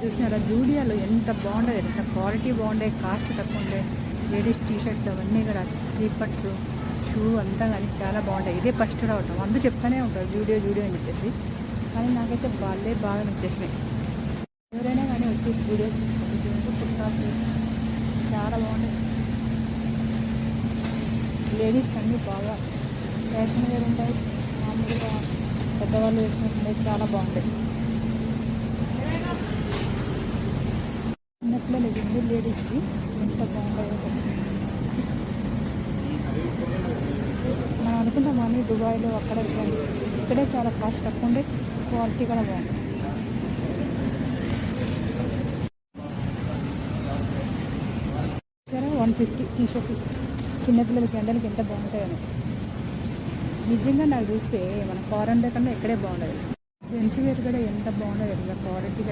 చూసినారా జూడియోలో ఎంత బాగుంటుంది తెలుసా, క్వాలిటీ బాగుండే, కాస్ట్ తక్కువ ఉండే, లేడీస్ టీషర్ట్లు అవన్నీ కూడా స్లీపర్స్ షూ అంతా కానీ చాలా బాగుంటాయి. ఇదే ఫస్ట్ రావటం అందరూ చెప్తానే ఉంటారు జూడియో జూడియో అని చెప్పేసి, కానీ నాకైతే వాళ్ళే బాగా నచ్చేసినాయి. ఎవరైనా కానీ వచ్చేసి జూడియో తీసుకోండి, కుర్తాస్ చాలా బాగుంటాయి. లేడీస్కి అన్నీ బాగా ఫ్యాషన్ వేర్ ఉంటాయి, మామూలుగా పెద్దవాళ్ళు వేసుకుంటుంటాయి, చాలా బాగుంటాయి. చిన్నపిల్లలు ఉంది లేడీస్కి ఎంత బాగుంటాయో. మనం అనుకుంటాం కానీ దుబాయ్లో అక్కడ ఇక్కడే చాలా కాస్ట్ తక్కువ ఉండే, క్వాలిటీ కూడా బాగుంది. సరే 150 టీషర్ట్ చిన్నపిల్లలకి ఎండలకి ఎంత బాగుంటాయని. నిజంగా నాకు చూస్తే మన ఫారెన్ కన్నా ఇక్కడే బాగుండదు. జెంట్స్ వేర్ కూడా ఎంత బాగుండదు, క్వాలిటీ కూడా